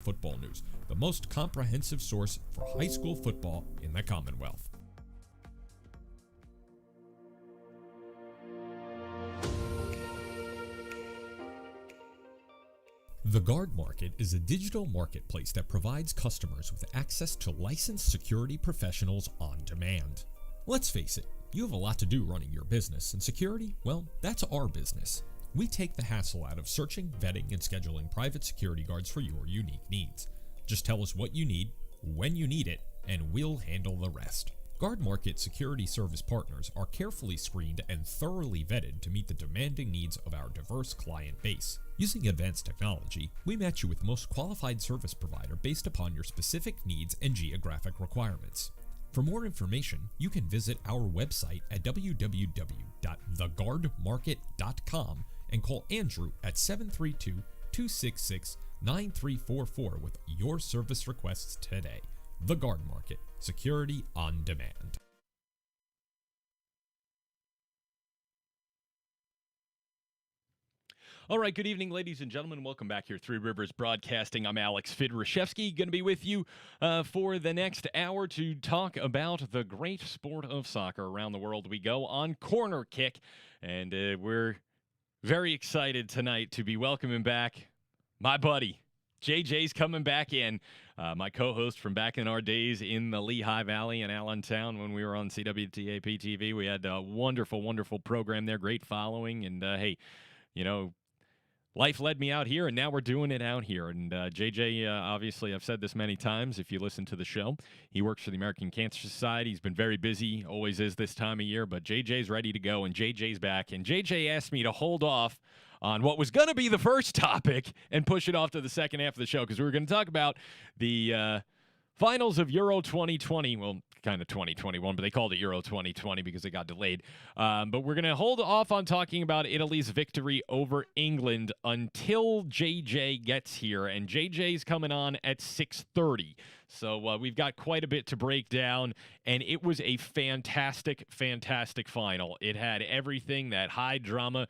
Football News, the most comprehensive source for high school football in the Commonwealth. The Guard Market is a digital marketplace that provides customers with access to licensed security professionals on demand. Let's face it, you have a lot to do running your business, and security, well, that's our business. We take the hassle out of searching, vetting, and scheduling private security guards for your unique needs. Just tell us what you need, when you need it, and we'll handle the rest. Guard Market security service partners are carefully screened and thoroughly vetted to meet the demanding needs of our diverse client base. Using advanced technology, we match you with the most qualified service provider based upon your specific needs and geographic requirements. For more information, you can visit our website at www.theguardmarket.com and call Andrew at 732-266-9344 with your service requests today. The Guard Market, security on demand. All right, good evening, ladies and gentlemen. Welcome back here, Three Rivers Broadcasting. I'm Alex Fidrashevsky, going to be with you for the next hour to talk about the great sport of soccer. Around the world we go on Corner Kick, and we're very excited tonight to be welcoming back my buddy. JJ's coming back in, my co-host from back in our days in the Lehigh Valley and Allentown when we were on CWTAP TV. We had a wonderful, wonderful program there, great following, and hey, you know, life led me out here, and now we're doing it out here. And JJ, obviously, I've said this many times if you listen to the show, he works for the American Cancer Society. He's been very busy, always is this time of year, but JJ's ready to go, and JJ's back. And JJ asked me to hold off on what was going to be the first topic and push it off to the second half of the show, because we were going to talk about the finals of Euro 2020. Well, kind of 2021, but they called it Euro 2020 because it got delayed. But we're going to hold off on talking about Italy's victory over England until JJ gets here, and JJ's coming on at 6:30. So we've got quite a bit to break down, and it was a fantastic, fantastic final. It had everything that high drama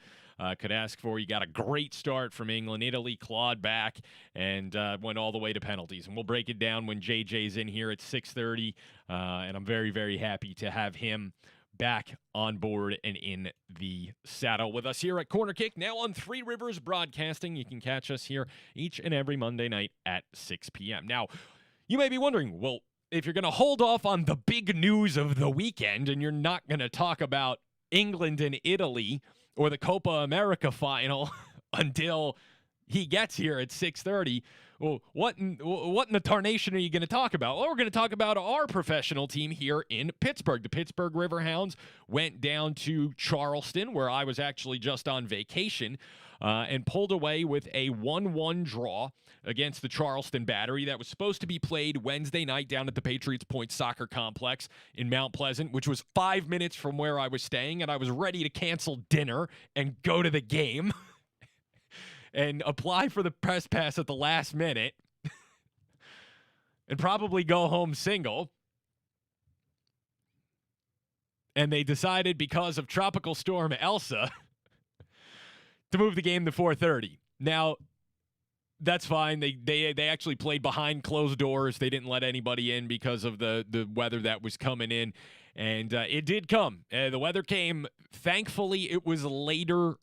could ask for. You got a great start from England. Italy clawed back and went all the way to penalties. And we'll break it down when JJ's in here at 6:30. And I'm very, very happy to have him back on board and in the saddle with us here at Corner Kick, now on Three Rivers Broadcasting. You can catch us here each and every Monday night at 6 p.m. Now, you may be wondering, well, if you're going to hold off on the big news of the weekend and you're not going to talk about England and Italy or the Copa America final until he gets here at 6:30, well, what in the tarnation are you going to talk about? Well, we're going to talk about our professional team here in Pittsburgh. The Pittsburgh Riverhounds went down to Charleston, where I was actually just on vacation, and pulled away with a 1-1 draw against the Charleston Battery that was supposed to be played Wednesday night down at the Patriots Point Soccer Complex in Mount Pleasant, which was 5 minutes from where I was staying, and I was ready to cancel dinner and go to the game and apply for the press pass at the last minute and probably go home single. And they decided, because of Tropical Storm Elsa, to move the game to 4:30. Now, that's fine. They actually played behind closed doors. They didn't let anybody in because of the weather that was coming in. And it did come. The weather came. Thankfully, it was later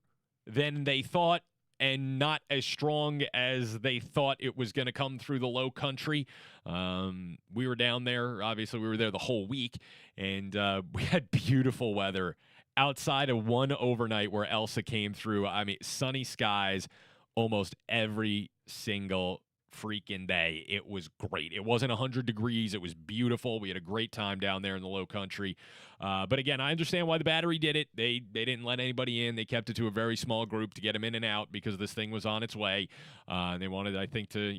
than they thought and not as strong as they thought it was going to come through the low country. We were down there. Obviously, we were there the whole week. And we had beautiful weather outside of one overnight where Elsa came through. I mean, sunny skies almost every single freaking day. It was great. It wasn't 100 degrees. It was beautiful. We had a great time down there in the low country. But again, I understand why the Battery did it. They didn't let anybody in. They kept it to a very small group to get them in and out because this thing was on its way. They wanted, I think, to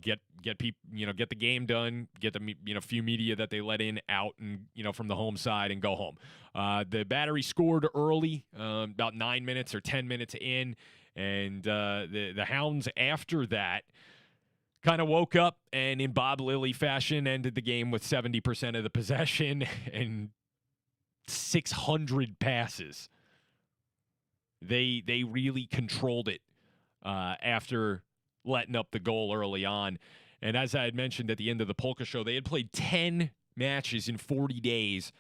get people, get the game done, get the few media that they let in out and from the home side and go home. The Battery scored early, about 9 minutes or 10 minutes in, and the Hounds after that kind of woke up and in Bob Lilly fashion ended the game with 70% of the possession and 600 passes. They really controlled it after letting up the goal early on. And as I had mentioned at the end of the Polka Show, they had played 10 matches in 40 days,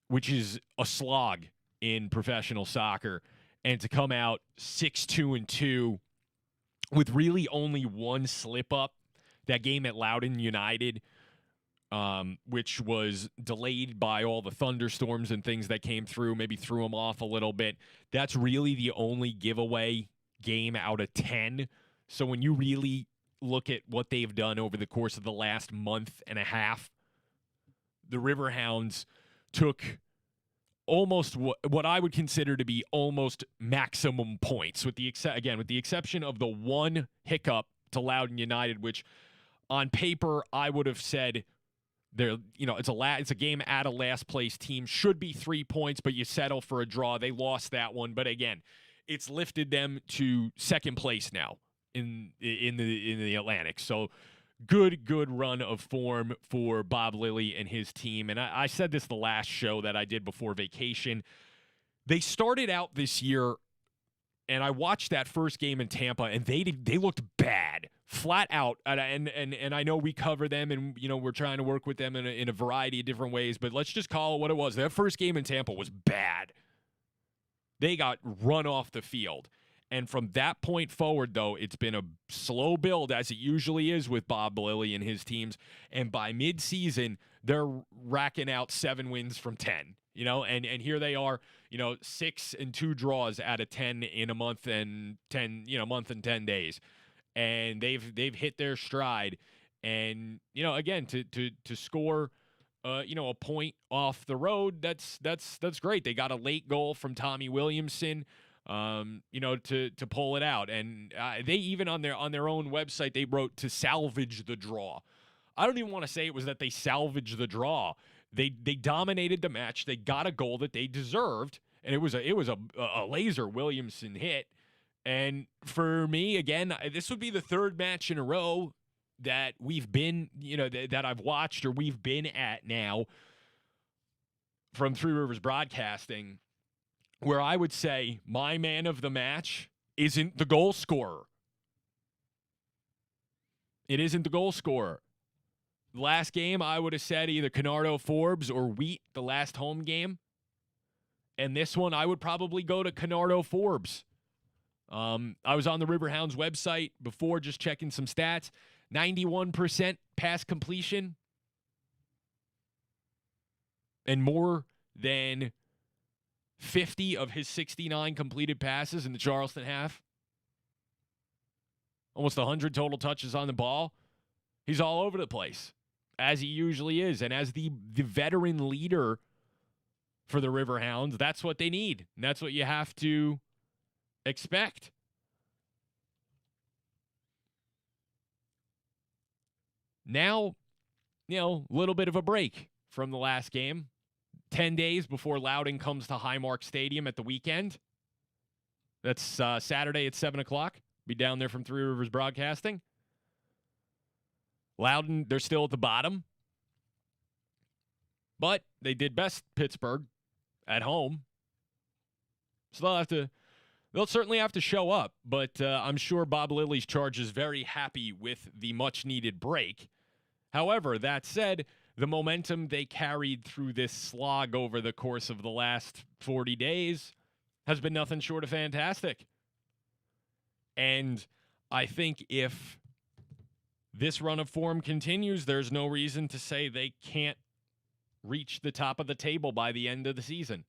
which is a slog in professional soccer. And to come out 6-2-2 with really only one slip up, that game at Loudoun United, which was delayed by all the thunderstorms and things that came through, maybe threw them off a little bit. That's really the only giveaway game out of 10. So when you really look at what they've done over the course of the last month and a half, the Riverhounds took almost what I would consider to be almost maximum points, with the exception of the one hiccup to Loudoun United, which on paper I would have said it's a game at a last place team, should be 3 points, but you settle for a draw. They lost that one, but again, it's lifted them to second place now in the Atlantic. So good run of form for Bob Lilly and his team. And I said this the last show that I did before vacation. They started out this year, and I watched that first game in Tampa, and they looked bad, flat out. And I know we cover them, and we're trying to work with them in a variety of different ways. But let's just call it what it was. That first game in Tampa was bad. They got run off the field. And from that point forward, though, it's been a slow build, as it usually is with Bob Lilly and his teams. And by midseason, they're racking out 7 wins from 10. And here they are, 6 and 2 draws out of 10 in a month and 10 days. And they've hit their stride. And again, to score a point off the road, that's great. They got a late goal from Tommy Williamson, to pull it out. And they even on their own website, they wrote to salvage the draw. I don't even want to say it was that they salvaged the draw. They dominated the match. They got a goal that they deserved, and it was a laser Williamson hit. And for me, again, this would be the third match in a row that we've been, that I've watched or we've been at now from Three Rivers Broadcasting, where I would say my man of the match isn't the goal scorer. It isn't the goal scorer. The last game, I would have said either Canardo Forbes or Wheat, the last home game. And this one, I would probably go to Canardo Forbes. I was on the Riverhounds website before, just checking some stats. 91% pass completion. And more than 50 of his 69 completed passes in the Charleston half. Almost 100 total touches on the ball. He's all over the place, as he usually is. And as the veteran leader for the Riverhounds, that's what they need. And that's what you have to expect. Now, a little bit of a break from the last game. 10 days before Loudoun comes to Highmark Stadium at the weekend. That's Saturday at 7 o'clock. Be down there from Three Rivers Broadcasting. Loudoun, they're still at the bottom. But they did best Pittsburgh at home. So they'll certainly have to show up. But I'm sure Bob Lilly's charge is very happy with the much-needed break. However, that said, the momentum they carried through this slog over the course of the last 40 days has been nothing short of fantastic. And I think if this run of form continues, there's no reason to say they can't reach the top of the table by the end of the season.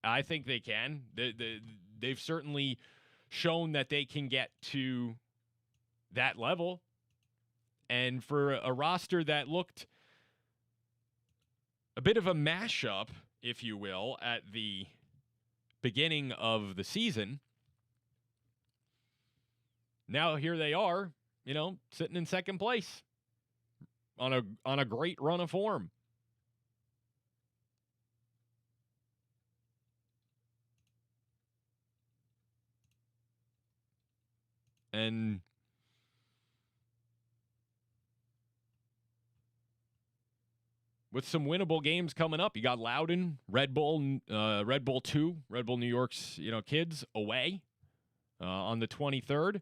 I think they can. They've certainly shown that they can get to that level. And for a roster that looked a bit of a mashup, if you will, at the beginning of the season, now here they are, sitting in second place on a great run of form. And with some winnable games coming up, you got Loudoun, Red Bull 2, Red Bull New York's, kids away on the 23rd.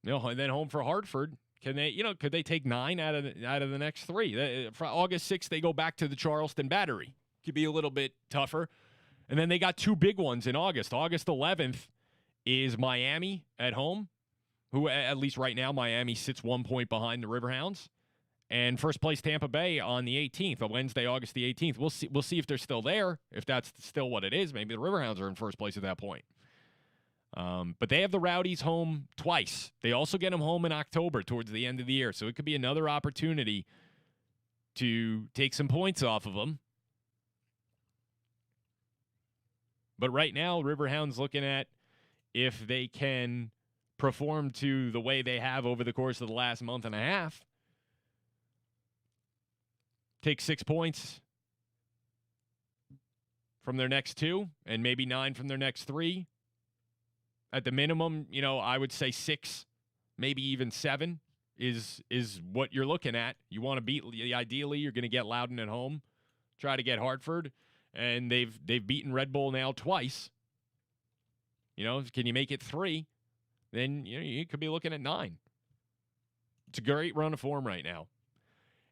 And then home for Hartford. Can they, could they take 9 out of the next 3? For August 6th, they go back to the Charleston Battery. Could be a little bit tougher. And then they got 2 big ones in August. August 11th is Miami at home, who at least right now Miami sits 1 point behind the Riverhounds. And first place Tampa Bay on the 18th, on Wednesday, August the 18th. We'll see if they're still there, if that's still what it is. Maybe the Riverhounds are in first place at that point. But they have the Rowdies home twice. They also get them home in October towards the end of the year. So it could be another opportunity to take some points off of them. But right now, Riverhounds looking at if they can perform to the way they have over the course of the last month and a half. Take 6 points from their next 2 and maybe 9 from their next 3. At the minimum, I would say 6, maybe even 7 is what you're looking at. You want to beat, ideally, you're going to get Loudoun at home, try to get Hartford, and they've beaten Red Bull now twice. Can you make it 3? Then you could be looking at 9. It's a great run of form right now.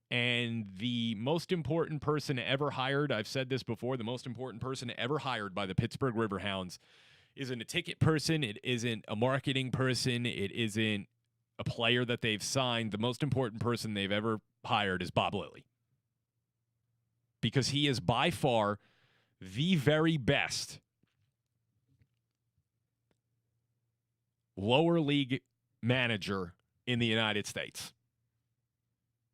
And the most important person ever hired, I've said this before, the most important person ever hired by the Pittsburgh Riverhounds isn't a ticket person. It isn't a marketing person. It isn't a player that they've signed. The most important person they've ever hired is Bob Lilly. Because he is by far the very best lower league manager in the United States.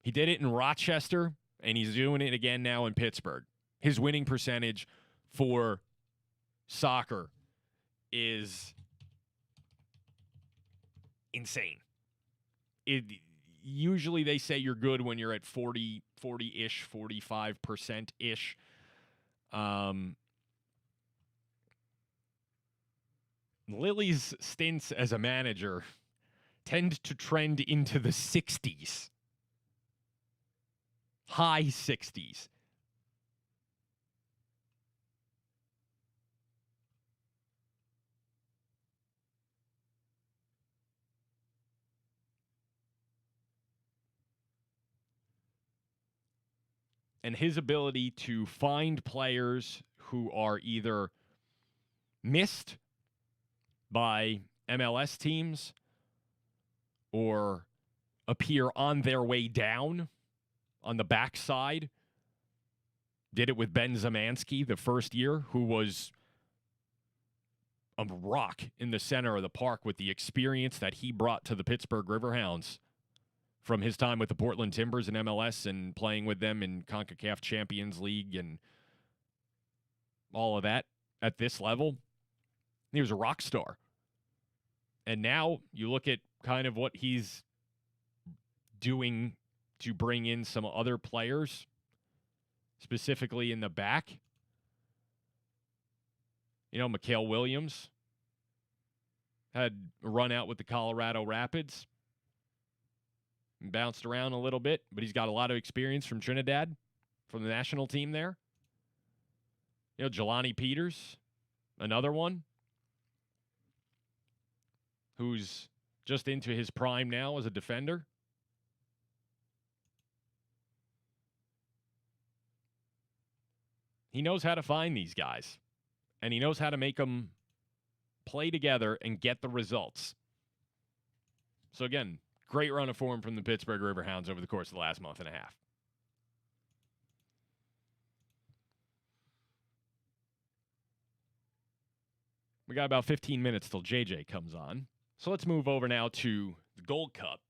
He did it in Rochester, and he's doing it again now in Pittsburgh. His winning percentage for soccer is insane. Usually they say you're good when you're at 40-ish, 45%-ish. Lilly's stints as a manager tend to trend into the 60s. High 60s. And his ability to find players who are either missed by MLS teams or appear on their way down on the backside. Did it with Ben Zemansky the first year, who was a rock in the center of the park with the experience that he brought to the Pittsburgh Riverhounds from his time with the Portland Timbers in MLS and playing with them in CONCACAF Champions League and all of that at this level. He was a rock star. And now you look at kind of what he's doing to bring in some other players, specifically in the back. Mikhail Williams had a run out with the Colorado Rapids. Bounced around a little bit, but he's got a lot of experience from Trinidad, from the national team there. Jelani Peters, another one, who's just into his prime now as a defender. He knows how to find these guys, and he knows how to make them play together and get the results. So again, great run of form from the Pittsburgh Riverhounds over the course of the last month and a half. We got about 15 minutes till JJ comes on. So let's move over now to the Gold Cup,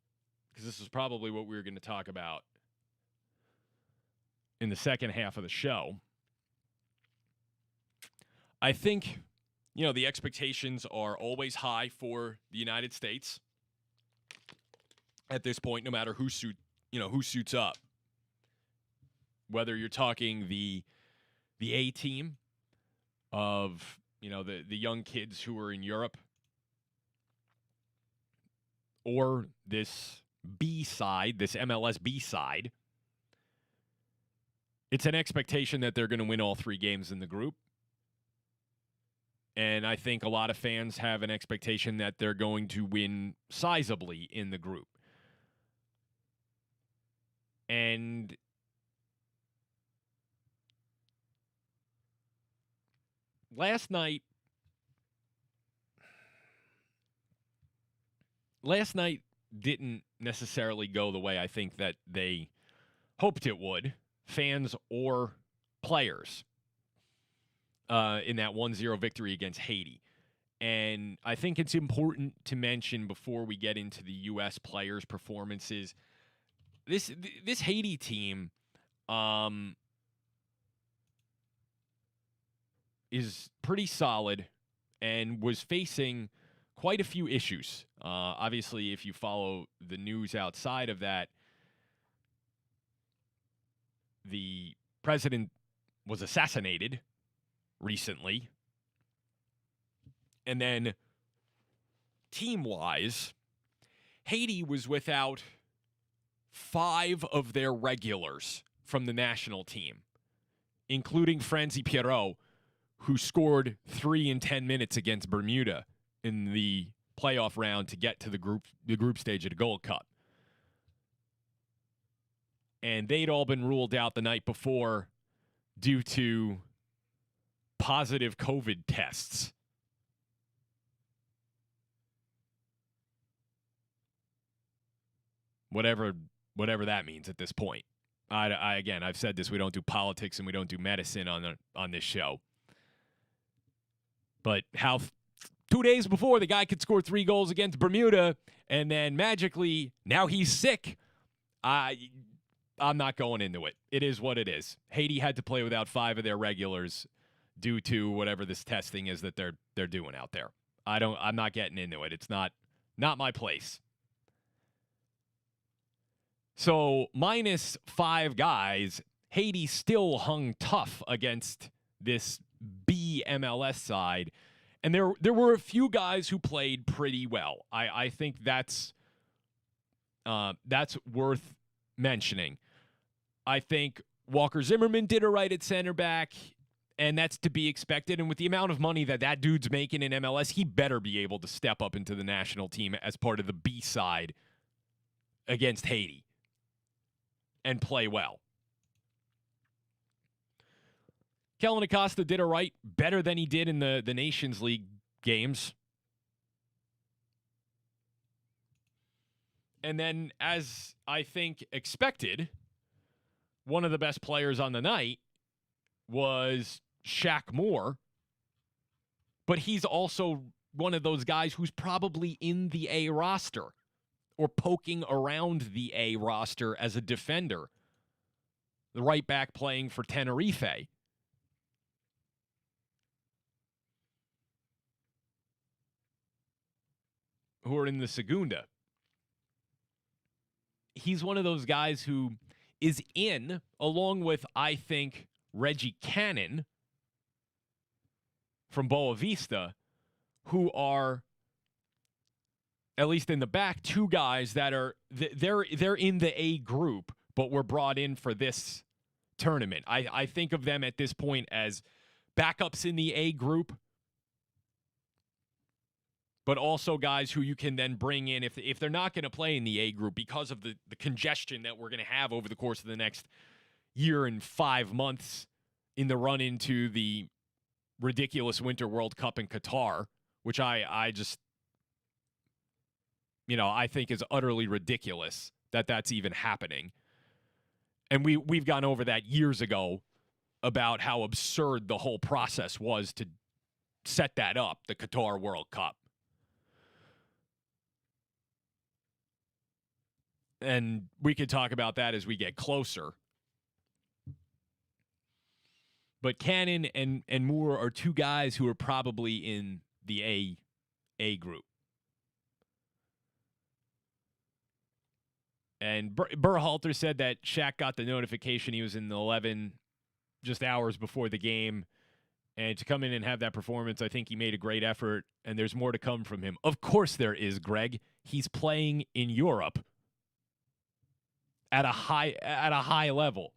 because this is probably what we were going to talk about in the second half of the show. I think, the expectations are always high for the United States at this point, no matter who suits up. Whether you're talking the A team of, the young kids who are in Europe, or this B side, this MLS B side, it's an expectation that they're going to win all 3 games in the group. And I think a lot of fans have an expectation that they're going to win sizably in the group. And last night didn't necessarily go the way I think that they hoped it would, fans or players, in that 1-0 victory against Haiti. And I think it's important to mention before we get into the U.S. players' performances, this Haiti team is pretty solid and was facing quite a few issues. Obviously, if you follow the news outside of that, the president was assassinated recently. And then team-wise, Haiti was without 5 of their regulars from the national team, including Franzi Pierrot, who scored 3 in 10 minutes against Bermuda in the playoff round to get to the group stage of the Gold Cup. And they'd all been ruled out the night before due to positive COVID tests. Whatever that means at this point. Again, I've said this, we don't do politics and we don't do medicine on this show. But how 2 days before the guy could score 3 goals against Bermuda and then magically now he's sick. I'm not going into it. It is what it is. Haiti had to play without 5 of their regulars due to whatever this testing is that they're doing out there. I'm not getting into it. It's not my place. So minus 5 guys, Haiti still hung tough against this BMLS side. And there were a few guys who played pretty well. I think that's worth mentioning. I think Walker Zimmerman did it right at center back, and that's to be expected. And with the amount of money that dude's making in MLS, he better be able to step up into the national team as part of the B side against Haiti and play well. Kellen Acosta did it right, better than he did in the Nations League games. And then, as I think expected, one of the best players on the night was Shaq Moore. But he's also one of those guys who's probably in the A roster or poking around the A roster as a defender. The right back playing for Tenerife, who are in the Segunda. He's one of those guys who is in, along with, I think, Reggie Cannon from Boa Vista, who are, at least in the back, 2 guys that are, they're in the A group, but were brought in for this tournament. I think of them at this point as backups in the A group, but also guys who you can then bring in if they're not going to play in the A group because of the congestion that we're going to have over the course of the next year and 5 months in the run into the ridiculous Winter World Cup in Qatar, which I just, I think is utterly ridiculous that that's even happening. And we've gone over that years ago about how absurd the whole process was to set that up, the Qatar World Cup. And we could talk about that as we get closer. But Cannon and Moore are 2 guys who are probably in the A group. And Berhalter said that Shaq got the notification he was in the 11 just hours before the game. And to come in and have that performance, I think he made a great effort, and there's more to come from him. Of course there is, Greg. He's playing in Europe at a high level.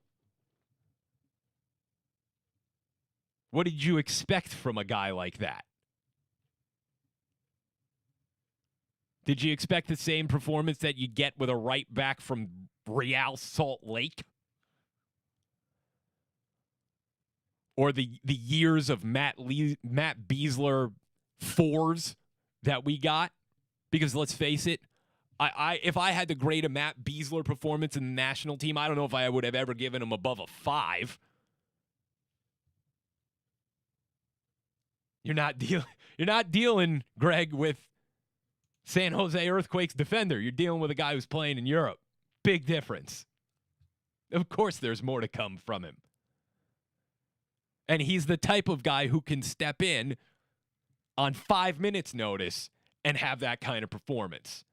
What did you expect from a guy like that? Did you expect the same performance that you get with a right back from Real Salt Lake. Or the years of Matt Besler fours that we got. Because let's face it, if I had to grade a Matt Besler performance in the national team, I don't know if I would have ever given him above a 5. You're not dealing, Greg, with San Jose Earthquakes defender. You're dealing with a guy who's playing in Europe. Big difference. Of course there's more to come from him. And he's the type of guy who can step in on 5 minutes notice and have that kind of performance.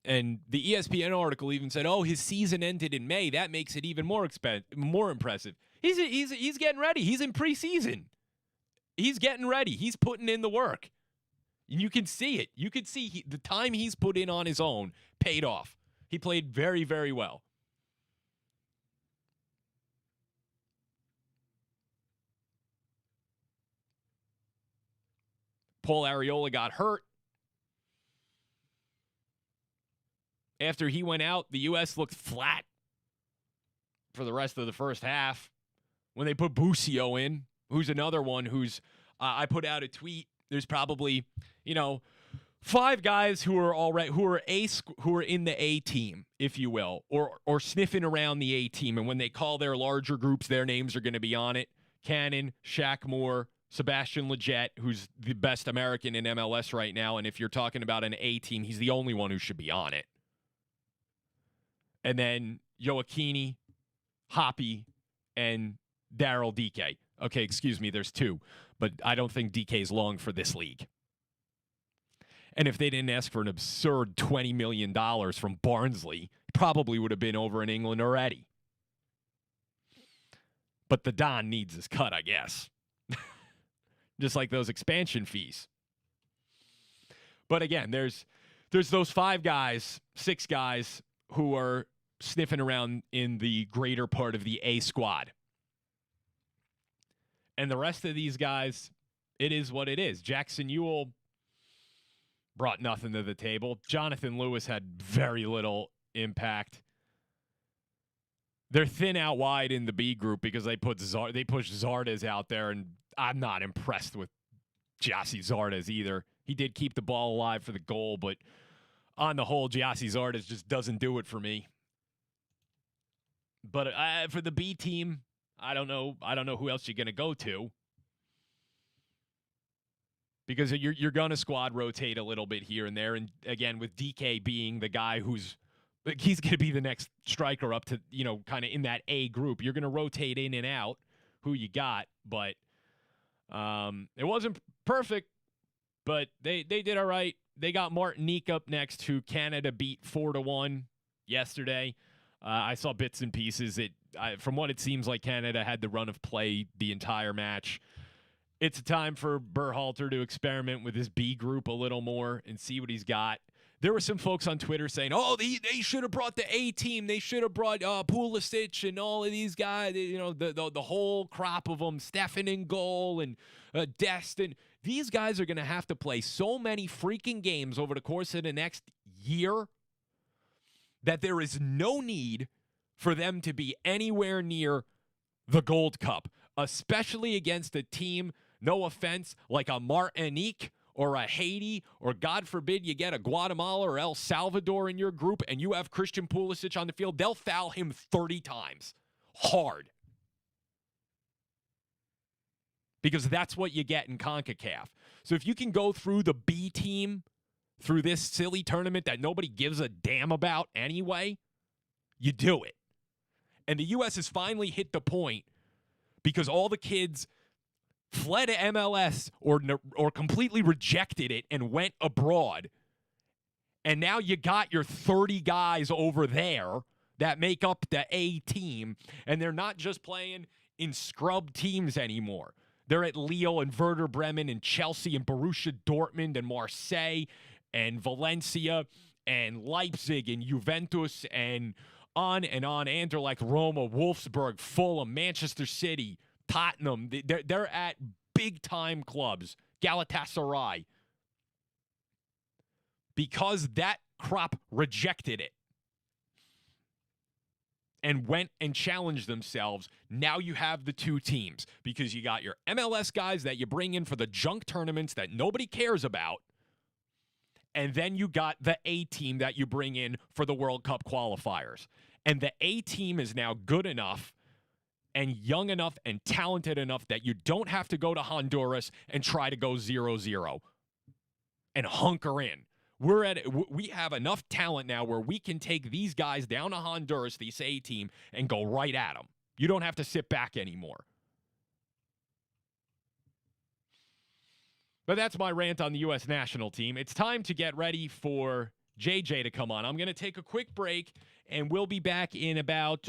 And the ESPN article even said, "Oh, his season ended in May. That makes it even more impressive." He's getting ready. He's in preseason. He's getting ready. He's putting in the work. And you can see it. You can see the time he's put in on his own paid off. He played very, very well. Paul Arriola got hurt. After he went out, the U.S. looked flat for the rest of the first half. When they put Busio in, who's another one who's, I put out a tweet. There's probably, 5 guys who are in the A team, if you will, or sniffing around the A team. And when they call their larger groups, their names are going to be on it. Cannon, Shaq Moore, Sebastian Lletget, who's the best American in MLS right now. And if you're talking about an A team, he's the only one who should be on it. And then Joaquini, Hoppy, and Daryl DK. Okay, excuse me, there's 2. But I don't think DK's long for this league. And if they didn't ask for an absurd $20 million from Barnsley, probably would have been over in England already. But the Don needs his cut, I guess. Just like those expansion fees. But again, there's those 5 guys, 6 guys who are sniffing around in the greater part of the A squad. And the rest of these guys, it is what it is. Jackson Ewell brought nothing to the table. Jonathan Lewis had very little impact. They're thin out wide in the B group because they pushed Zardes out there, and I'm not impressed with Gyasi Zardes either. He did keep the ball alive for the goal, but on the whole, Gyasi Zardes just doesn't do it for me. But for the B team, I don't know who else you're going to go to. Because you're going to squad rotate a little bit here and there. And again, with DK being the guy he's going to be the next striker up to, kind of in that A group. You're going to rotate in and out who you got. But it wasn't perfect, but they did all right. They got Martinique up next, who Canada beat 4-1 yesterday. I saw bits and pieces. From what it seems like, Canada had the run of play the entire match. It's a time for Berhalter to experiment with his B group a little more and see what he's got. There were some folks on Twitter saying, "Oh, they should have brought the A team. They should have brought Pulisic and all of these guys. The whole crop of them. Stefan in goal and Destin. These guys are going to have to play so many freaking games over the course of the next year that there is no need for them to be anywhere near the Gold Cup, especially against a team, no offense, like a Martinique or a Haiti, or God forbid you get a Guatemala or El Salvador in your group and you have Christian Pulisic on the field. They'll foul him 30 times. Hard. Because that's what you get in CONCACAF. So if you can go through the B team through this silly tournament that nobody gives a damn about anyway, you do it. And the U.S. has finally hit the point, because all the kids fled to MLS or completely rejected it and went abroad. And now you got your 30 guys over there that make up the A team, and they're not just playing in scrub teams anymore. They're at Lille and Werder Bremen and Chelsea and Borussia Dortmund and Marseille and Valencia and Leipzig and Juventus and on, Anderlecht, Roma, Wolfsburg, Fulham, Manchester City, Tottenham. They're at big-time clubs, Galatasaray, because that crop rejected it and went and challenged themselves. Now you have the two teams because you got your MLS guys that you bring in for the junk tournaments that nobody cares about, and then you got the A team that you bring in for the World Cup qualifiers. And the A team is now good enough and young enough and talented enough that you don't have to go to Honduras and try to go 0-0 and hunker in. We have enough talent now where we can take these guys down to Honduras, this A team, and go right at them. You don't have to sit back anymore. But that's my rant on the U.S. national team. It's time to get ready for JJ to come on. I'm going to take a quick break, and we'll be back in about,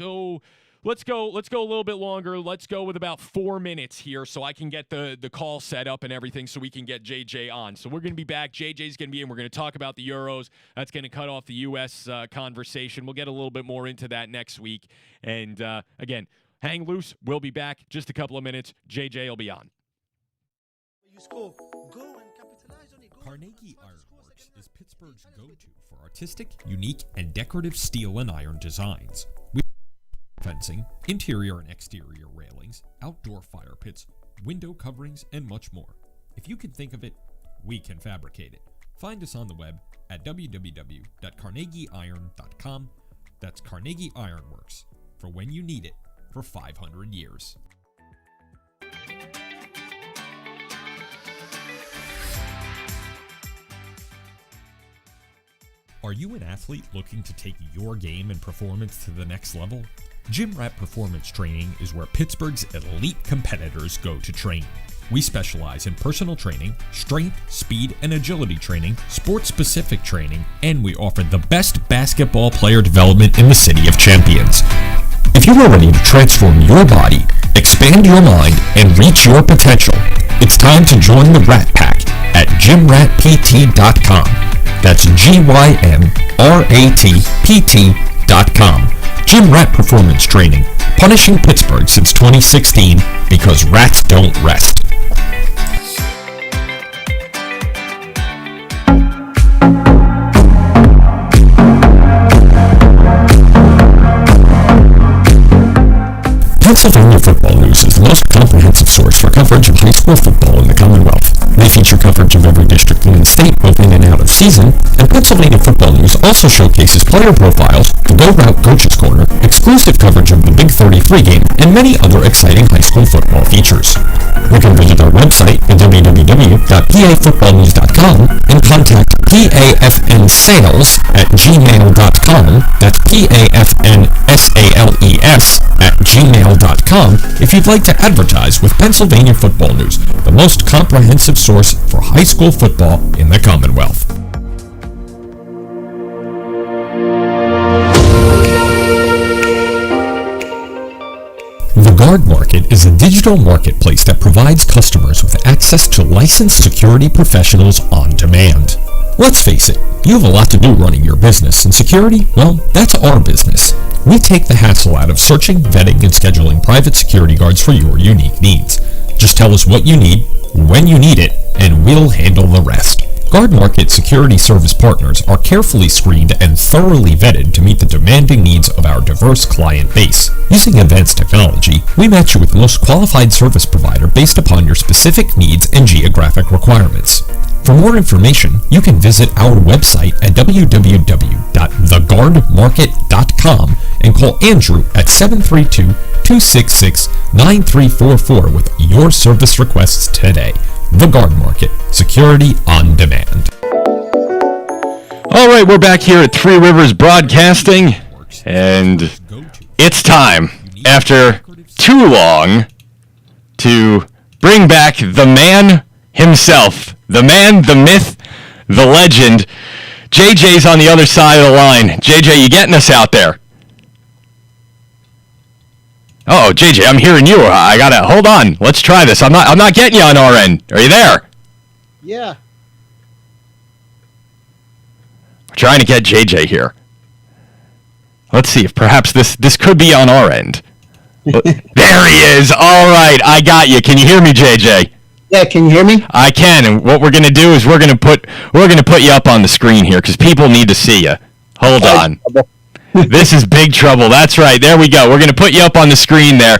let's go a little bit longer. Let's go with about 4 minutes here so I can get the call set up and everything so we can get JJ on. So we're going to be back. JJ's going to be in. We're going to talk about the Euros. That's going to cut off the U.S. Conversation. We'll get a little bit more into that next week. And, again, hang loose. We'll be back. Just a couple of minutes. JJ will be on. Carnegie Ironworks is Pittsburgh's go-to for artistic, unique, and decorative steel and iron designs. We fencing, interior and exterior railings, outdoor fire pits, window coverings, and much more. If you can think of it, we can fabricate it. Find us on the web at www.carnegieiron.com. That's Carnegie Ironworks, for when you need it for 500 years. Are you an athlete looking to take your game and performance to the next level? Gym Rat Performance Training is where Pittsburgh's elite competitors go to train. We specialize in personal training, strength, speed, and agility training, sports-specific training, and we offer the best basketball player development in the City of Champions. If you are ready to transform your body, expand your mind, and reach your potential, it's time to join the Rat Pack at gymratpt.com. That's GYMRATPT.com. Gym Rat Performance Training, punishing Pittsburgh since 2016 because rats don't rest. Pennsylvania Football News is the most comprehensive source for coverage of high school football in the Commonwealth. They feature coverage of every district in the state, both in and out of season, and Pennsylvania Football News also showcases player profiles, the Go Route Coaches Corner, exclusive coverage of the Big 33 game, and many other exciting high school football features. You can visit our website at www.pafootballnews.com and contact PAFNsales at gmail.com. That's PAFNSALES at gmail.com if you'd like to advertise with Pennsylvania Football News, the most comprehensive source for high school football in the Commonwealth. The Guard Market is a digital marketplace that provides customers with access to licensed security professionals on demand. Let's face it, you have a lot to do running your business, and security, well, that's our business. We take the hassle out of searching, vetting, and scheduling private security guards for your unique needs. Just tell us what you need, when you need it, and we'll handle the rest. Guard Market security service partners are carefully screened and thoroughly vetted to meet the demanding needs of our diverse client base. Using advanced technology, we match you with the most qualified service provider based upon your specific needs and geographic requirements. For more information, you can visit our website at www.theguardmarket.com and call Andrew at 732-266-9344 with your service requests today. The Guard Market, security on demand. All right, we're back here at Three Rivers Broadcasting, and it's time, after too long, to bring back the man himself. The man, the myth, the legend. JJ's on the other side of the line. JJ, you getting us out there? Oh, JJ, I'm hearing you. I gotta hold on. Let's try this. I'm not getting you on our end. Are you there? Yeah. We're trying to get JJ here. Let's see if perhaps this could be on our end. There he is. All right, I got you. Can you hear me, JJ? Yeah, can you hear me? I can, and what we're gonna do is we're gonna put you up on the screen here because people need to see you. Hold on. This is big trouble. That's right. There we go. We're going to put you up on the screen there.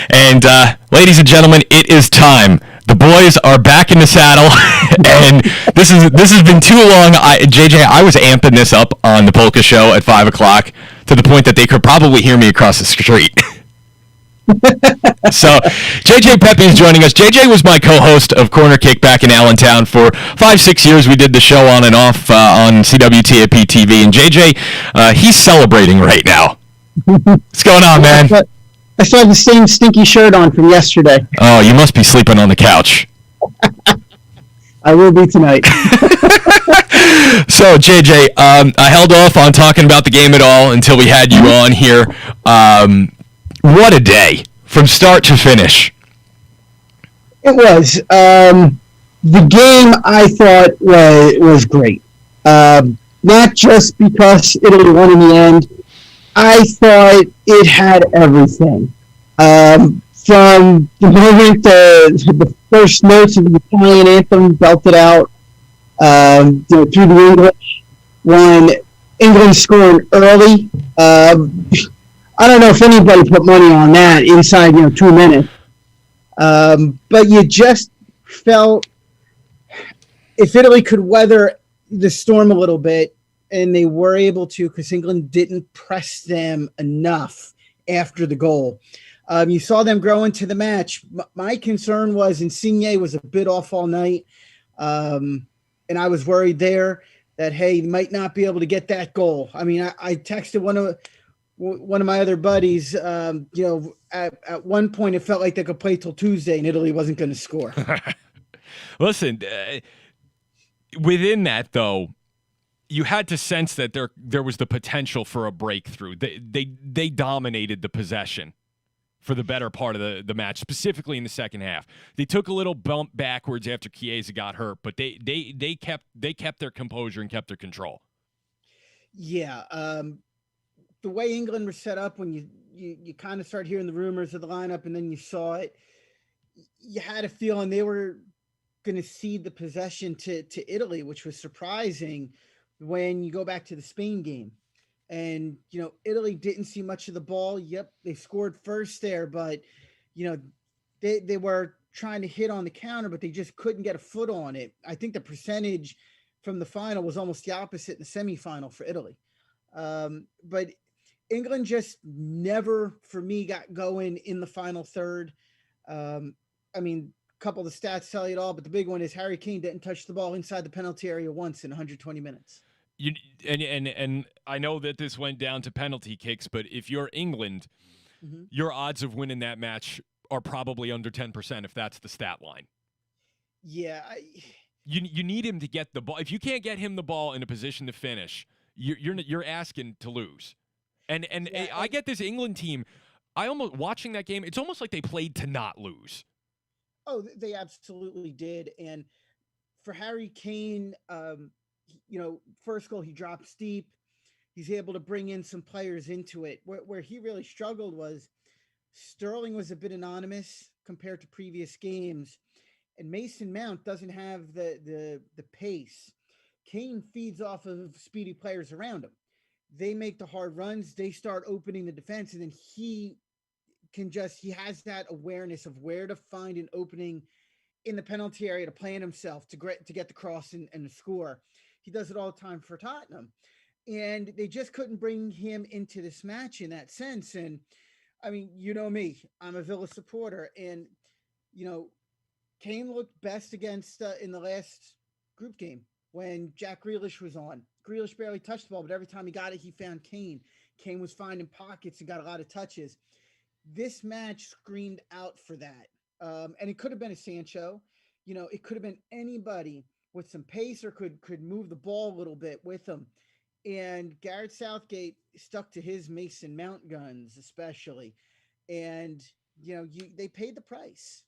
And ladies and gentlemen, it is time. The boys are back in the saddle, and this has been too long. JJ, I was amping this up on the Polka Show at 5 o'clock to the point that they could probably hear me across the street. So, JJ Pepe is joining us. JJ was my co-host of Corner Kick back in Allentown for 5-6 years. We did the show on and off on CWTAP TV, and JJ, he's celebrating right now. What's going on, man? I still have the same stinky shirt on from yesterday. Oh, you must be sleeping on the couch. I will be tonight. So, JJ, I held off on talking about the game at all until we had you on here. What a day from start to finish. It was. The game I thought was great. Not just because Italy won in the end. I thought it had everything. From the moment the first notes of the Italian anthem belted out, through the English, when England scored early. I don't know if anybody put money on that inside 2 minutes. But you just felt if Italy could weather the storm a little bit, and they were able to because England didn't press them enough after the goal. You saw them grow into the match. My concern was Insigne was a bit off all night, and I was worried there that, hey, he might not be able to get that goal. I mean, I texted one of my other buddies, at one point it felt like they could play till Tuesday and Italy wasn't going to score. Listen, within that, though, you had to sense that there was the potential for a breakthrough. They dominated the possession for the better part of the match, specifically in the second half. They took a little bump backwards after Chiesa got hurt, but they kept their composure and kept their control. Yeah, the way England was set up, when you kind of start hearing the rumors of the lineup and then you saw it, you had a feeling they were going to cede the possession to Italy, which was surprising when you go back to the Spain game. And, Italy didn't see much of the ball. Yep, they scored first there, but, they were trying to hit on the counter, but they just couldn't get a foot on it. I think the percentage from the final was almost the opposite in the semifinal for Italy. But England just never, for me, got going in the final third. I mean, a couple of the stats tell you it all, but the big one is Harry Kane didn't touch the ball inside the penalty area once in 120 minutes. And I know that this went down to penalty kicks, but if you're England, your odds of winning that match are probably under 10% if that's the stat line. Yeah. You need him to get the ball. If you can't get him the ball in a position to finish, you're asking to lose. And yeah, I get this England team. I almost watching that game. It's almost like they played to not lose. Oh, they absolutely did. And for Harry Kane, first goal he drops deep. He's able to bring in some players into it. Where he really struggled was Sterling was a bit anonymous compared to previous games, and Mason Mount doesn't have the pace. Kane feeds off of speedy players around him. They make the hard runs. They start opening the defense, and then he has that awareness of where to find an opening in the penalty area to plant himself to get the cross and the score. He does it all the time for Tottenham, and they just couldn't bring him into this match in that sense. And I mean, me, I'm a Villa supporter, and Kane looked best against in the last group game when Jack Grealish was on. Grealish barely touched the ball, but every time he got it, he found Kane. Kane was finding pockets and got a lot of touches. This match screamed out for that. And it could have been a Sancho. It could have been anybody with some pace or could move the ball a little bit with them. And Gareth Southgate stuck to his Mason Mount guns, especially. And, they paid the price.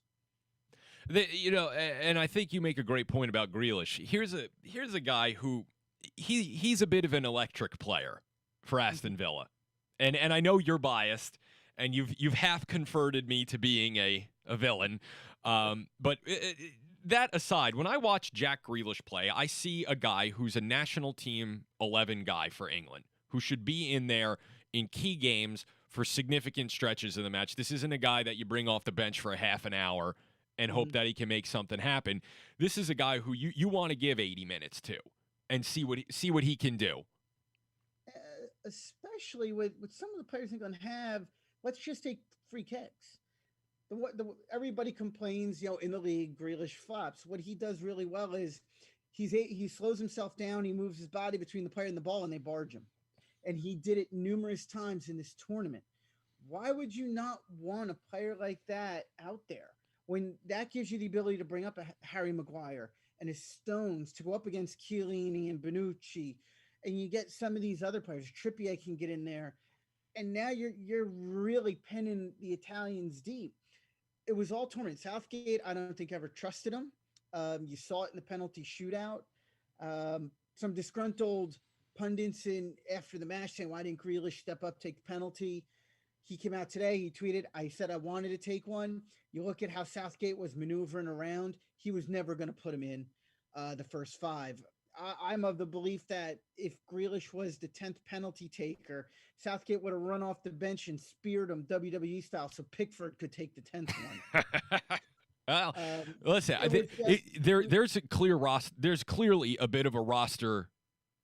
And I think you make a great point about Grealish. Here's a guy who he's a bit of an electric player for Aston Villa, and I know you're biased, and you've half converted me to being a villain, but that aside, when I watch Jack Grealish play, I see a guy who's a national team 11 guy for England, who should be in there in key games for significant stretches of the match. This isn't a guy that you bring off the bench for a half an hour and hope that he can make something happen. This is a guy who you want to give 80 minutes to and see what he can do. Especially with some of the players England have, let's just take free kicks. Everybody complains, in the league, Grealish flops. What he does really well is he slows himself down, he moves his body between the player and the ball, and they barge him. And he did it numerous times in this tournament. Why would you not want a player like that out there when that gives you the ability to bring up a Harry Maguire and his Stones to go up against Chiellini and Bonucci, and you get some of these other players. Trippier can get in there, and now you're really pinning the Italians deep. It was all tournament. Southgate, I don't think ever trusted him. You saw it in the penalty shootout. Some disgruntled pundits after the match saying, why didn't Grealish step up, take the penalty? He came out today. He tweeted, I said I wanted to take one. You look at how Southgate was maneuvering around. He was never going to put him in the first five. I'm of the belief that if Grealish was the 10th penalty taker, Southgate would have run off the bench and speared him WWE style so Pickford could take the 10th one. Well, listen, there's a clear roster. There's clearly a bit of a roster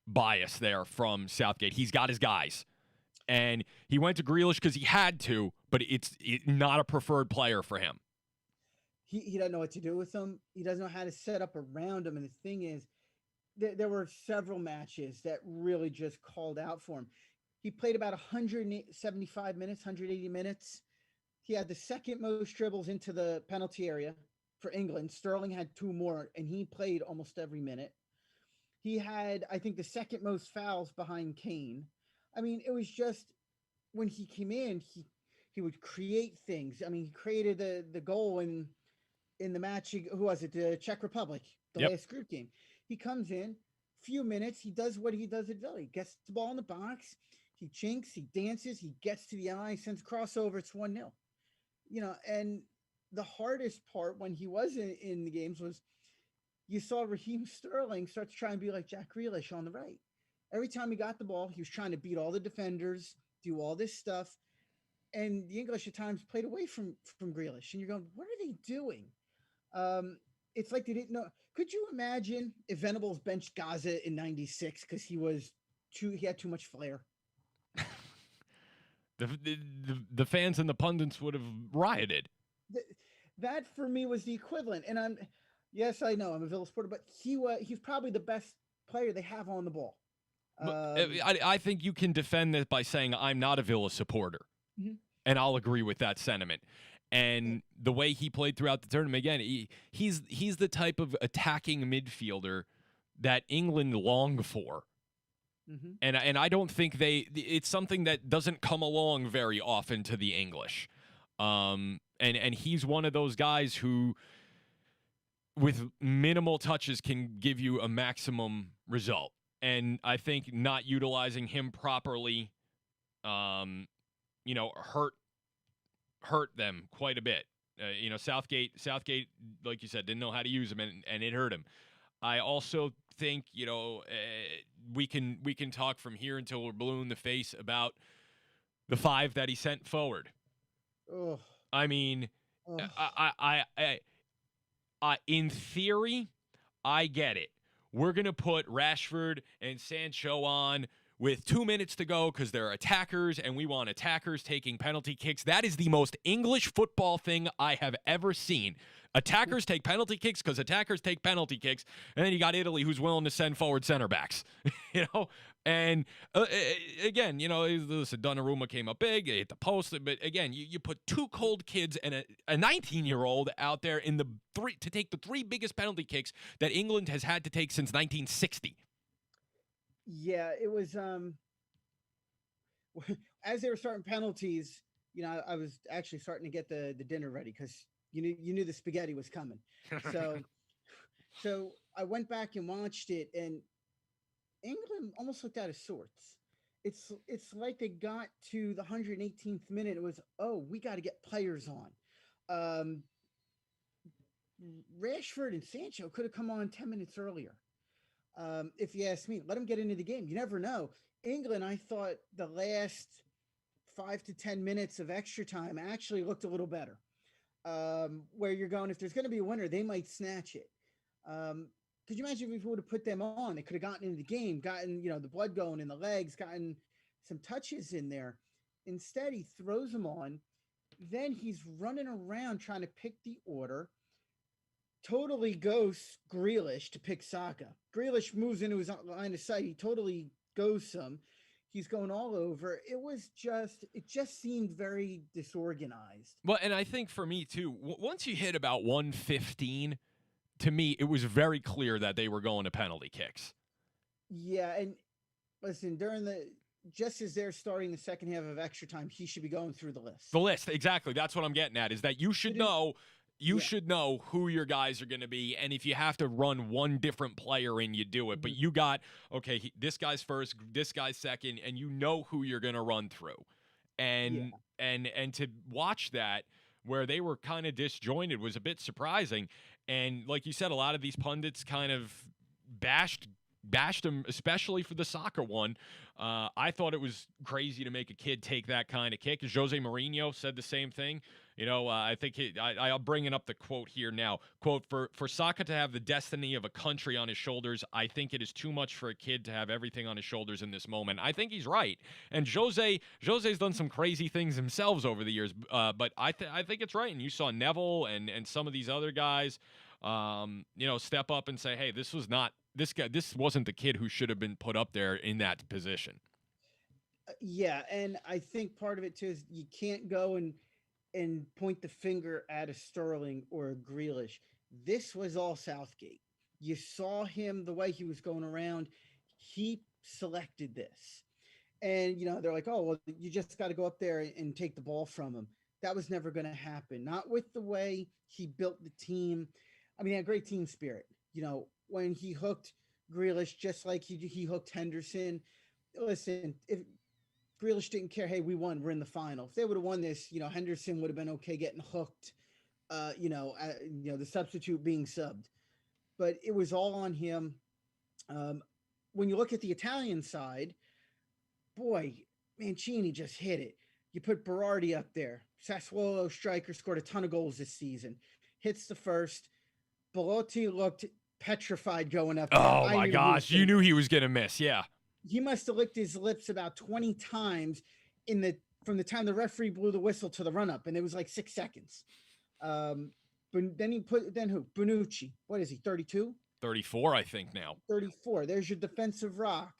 bias there from Southgate. He's got his guys, and he went to Grealish because he had to, but it's not a preferred player for him. He doesn't know what to do with them. He doesn't know how to set up around him. And the thing is, there were several matches that really just called out for him. He played about 175 minutes, 180 minutes. He had the second most dribbles into the penalty area for England. Sterling had 2 more, and he played almost every minute. He had, I think, the second most fouls behind Kane. I mean, it was just when he came in, he would create things. I mean, he created the goal in the match. Who was it? The Czech Republic, the last group game. He comes in, few minutes, he does what he does at Villa. He gets the ball in the box, he chinks, he dances, he gets to the eye, sends crossover, it's 1-0. And the hardest part when he was in the games was you saw Raheem Sterling start to try and be like Jack Grealish on the right. Every time he got the ball, he was trying to beat all the defenders, do all this stuff. And the English at times played away from Grealish. And you're going, what are they doing? It's like they didn't know. Could you imagine if Venables benched Gaza in '96 because he had too much flair? The fans and the pundits would have rioted. That for me was the equivalent. And yes, I know I'm a Villa supporter, but he's probably the best player they have on the ball. I think you can defend this by saying I'm not a Villa supporter, and I'll agree with that sentiment. And the way he played throughout the tournament, again, he's the type of attacking midfielder that England long for. And I don't think it's something that doesn't come along very often to the English. And he's one of those guys who, with minimal touches, can give you a maximum result. And I think not utilizing him properly, hurt them quite a bit. Southgate, like you said, didn't know how to use him, and it hurt him. I also think, we can talk from here until we're blue in the face about the 5 that he sent forward. Ugh. I mean, I in theory, I get it. We're going to put Rashford and Sancho on with 2 minutes to go because they're attackers and we want attackers taking penalty kicks. That is the most English football thing I have ever seen. Attackers take penalty kicks because attackers take penalty kicks. And then you got Italy who's willing to send forward center backs. And again, listen, Donnarumma came up big, they hit the post. But again, you put 2 cold kids and a 19-year-old out there to take the 3 biggest penalty kicks that England has had to take since 1960. Yeah, it was as they were starting penalties, I was actually starting to get the dinner ready because you knew the spaghetti was coming. So I went back and watched it, and England almost looked out of sorts. It's like they got to the 118th minute. It was, we got to get players on. Rashford and Sancho could have come on 10 minutes earlier. If you ask me, let them get into the game. You never know. England, I thought the last 5 to 10 minutes of extra time actually looked a little better. Where you're going, if there's going to be a winner, they might snatch it. Could you imagine if we would have put them on? They could have gotten into the game, gotten the blood going in the legs, gotten some touches in there. Instead, he throws them on. Then he's running around trying to pick the order. Totally ghosts Grealish to pick Saka. Grealish moves into his line of sight. He totally ghosts him. He's going all over. It just seemed very disorganized. Well, and I think for me too, once you hit about 115, to me, it was very clear that they were going to penalty kicks. Yeah, and listen, just as they're starting the second half of extra time, he should be going through the list. The list, exactly. That's what I'm getting at, is that you should know. You should know who your guys are going to be, and if you have to run one different player in, you do it. But you got, this guy's first, this guy's second, and you know who you're going to run through. And to watch that, where they were kind of disjointed, was a bit surprising. And like you said, a lot of these pundits kind of bashed him, especially for the soccer one. I thought it was crazy to make a kid take that kind of kick. As Jose Mourinho said the same thing. I think I'll bring it up the quote here now. Quote, for Saka to have the destiny of a country on his shoulders, I think it is too much for a kid to have everything on his shoulders in this moment. I think he's right. And Jose's done some crazy things himself over the years, but I think it's right. And you saw Neville and some of these other guys, step up and say, hey, this wasn't the kid who should have been put up there in that position. Yeah, and I think part of it too is you can't go and point the finger at a Sterling or a Grealish. This was all Southgate. You saw him, the way he was going around. He selected this. And, they're like, oh, well, you just got to go up there and take the ball from him. That was never going to happen. Not with the way he built the team. I mean, he had great team spirit. When he hooked Grealish, just like he hooked Henderson. Listen, if Grealish didn't care, hey, we won, we're in the final. If they would have won this, Henderson would have been okay getting hooked, the substitute being subbed. But it was all on him. When you look at the Italian side, boy, Mancini just hit it. You put Berardi up there. Sassuolo striker, scored a ton of goals this season. Hits the first. Belotti looked petrified going up there. Oh, my gosh. You knew he was going to miss, yeah. He must have licked his lips about 20 times from the time the referee blew the whistle to the run-up, and it was like 6 seconds. But then who? Bonucci. What is he, 32? 34, I think now. 34. There's your defensive rock.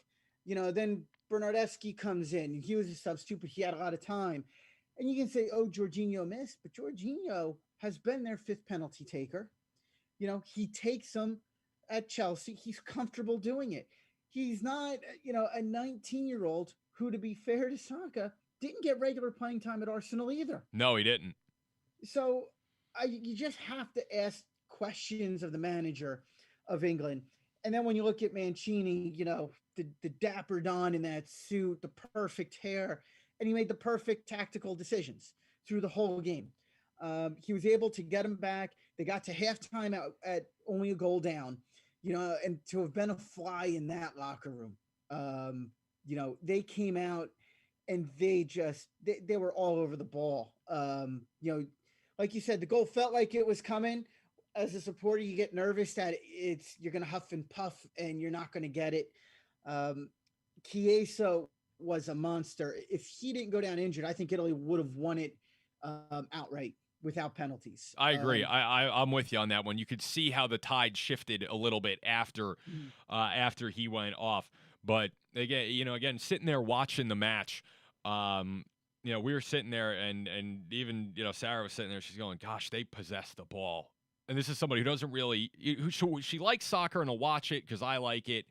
Then Bernardeschi comes in. He was a substitute, but he had a lot of time. And you can say, oh, Jorginho missed, but Jorginho has been their fifth penalty taker. He takes them at Chelsea. He's comfortable doing it. He's not, a 19-year-old who, to be fair to Saka, didn't get regular playing time at Arsenal either. No, he didn't. So you just have to ask questions of the manager of England. And then when you look at Mancini, the dapper Don in that suit, the perfect hair, and he made the perfect tactical decisions through the whole game. He was able to get them back. They got to halftime at only a goal down. And to have been a fly in that locker room, they came out and they were all over the ball. Like you said, the goal felt like it was coming. As a supporter, you get nervous that you're going to huff and puff and you're not going to get it. Chiesa was a monster. If he didn't go down injured, I think Italy would have won it outright without penalties. I agree. I'm with you on that one. You could see how the tide shifted a little bit after he went off. But again, sitting there watching the match, we were sitting there and even, Sarah was sitting there. She's going, gosh, they possess the ball. And this is somebody who doesn't really, she likes soccer and will watch it because I like it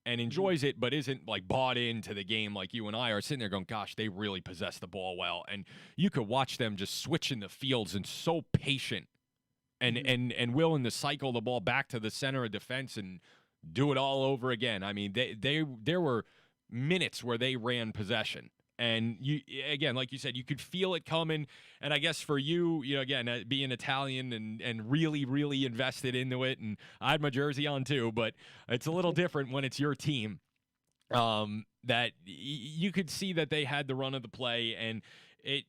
and enjoys it, but isn't like bought into the game like you and I are. Sitting there going, gosh, they really possess the ball well. And you could watch them just switching the fields and so patient and willing to cycle the ball back to the center of defense and do it all over again. I mean, there were minutes where they ran possession. And you, again, like you said, you could feel it coming. And I guess for you, again, being Italian and really, really invested into it, and I had my jersey on too, but it's a little different when it's your team. That you could see that they had the run of the play, and it,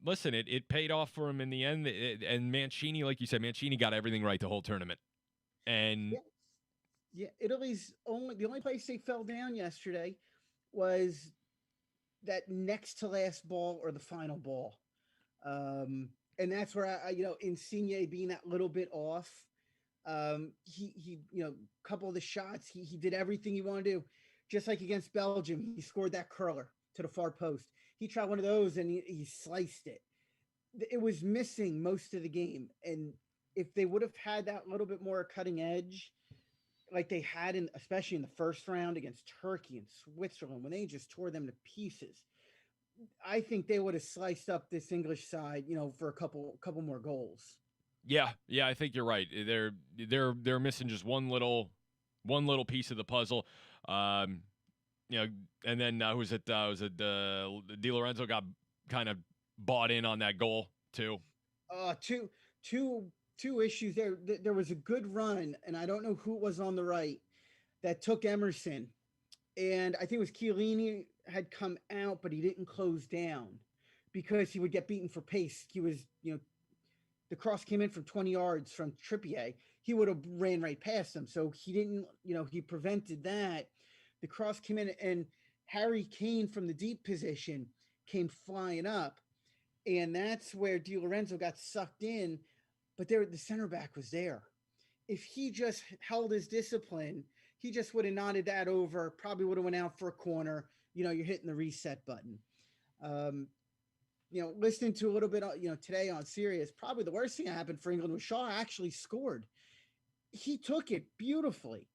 listen, it paid off for him in the end. And Mancini, like you said, Mancini got everything right the whole tournament. And Yes. Yeah, Italy's the only place they fell down yesterday was that next to last ball or the final ball. And that's where Insigne being that little bit off. He couple of the shots, he did everything he wanted to do. Just like against Belgium, he scored that curler to the far post. He tried one of those and he sliced it. It was missing most of the game. And if they would have had that little bit more cutting edge, like they had especially in the first round against Turkey and Switzerland, when they just tore them to pieces, I think they would have sliced up this English side, for a couple more goals. yeah, I think you're right. They're missing just one little piece of the puzzle. Um, and then was it Di Lorenzo got kind of bought in on that goal too. Two issues there. There was a good run, and I don't know who it was on the right that took Emerson, and I think it was Chiellini had come out, but he didn't close down because he would get beaten for pace. He was, the cross came in from 20 yards from Trippier. He would have ran right past him. So he didn't, he prevented that. The cross came in, and Harry Kane from the deep position came flying up. And that's where Di Lorenzo got sucked in. But the center back was there. If he just held his discipline, he just would have nodded that over, probably would have went out for a corner. You're hitting the reset button. Listening to a little bit, today on Sirius, probably the worst thing that happened for England was Shaw actually scored. He took it beautifully.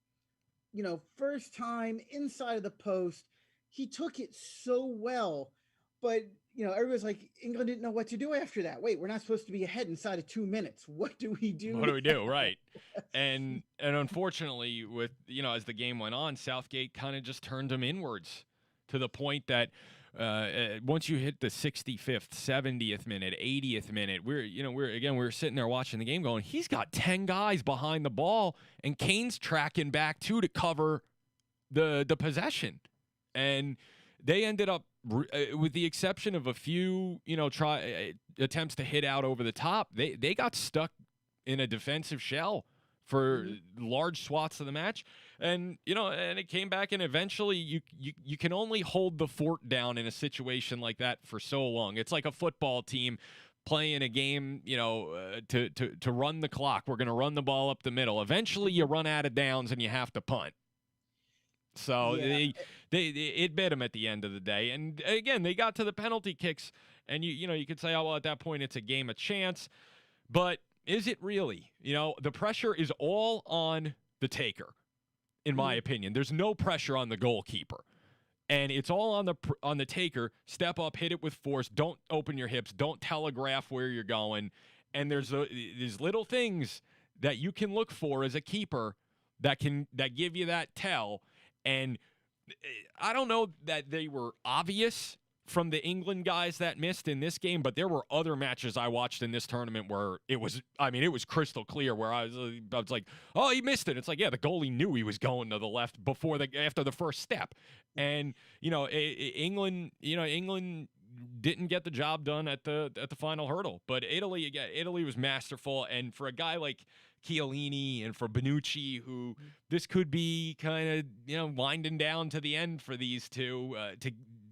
First time inside of the post, he took it so well. But, everybody's like, England didn't know what to do after that. Wait, we're not supposed to be ahead inside of 2 minutes. What do we do? What do we do? Right. And unfortunately, with, as the game went on, Southgate kind of just turned them inwards to the point that once you hit the 65th, 70th minute, 80th minute, we're sitting there watching the game going, he's got 10 guys behind the ball, and Kane's tracking back too to cover the possession. And they ended up, with the exception of a few, attempts to hit out over the top, they got stuck in a defensive shell for large swaths of the match. And, and it came back, and eventually you can only hold the fort down in a situation like that for so long. It's like a football team playing a game, to run the clock. We're going to run the ball up the middle. Eventually you run out of downs and you have to punt. So yeah. It bit them at the end of the day. And again, they got to the penalty kicks, and you could say, oh, well, at that point it's a game of chance. But is it really? The pressure is all on the taker, in my opinion. There's no pressure on the goalkeeper. And it's all on the taker. Step up, hit it with force. Don't open your hips. Don't telegraph where you're going. And there's little things that you can look for as a keeper that give you that tell. And I don't know that they were obvious from the England guys that missed in this game, but there were other matches I watched in this tournament where it was crystal clear, where I was like, oh, he missed it. It's like, yeah, the goalie knew he was going to the left after the first step. And, England didn't get the job done at the final hurdle, but Italy was masterful. And for a guy like Chiellini and for Bonucci, who this could be kind of, winding down to the end for these two,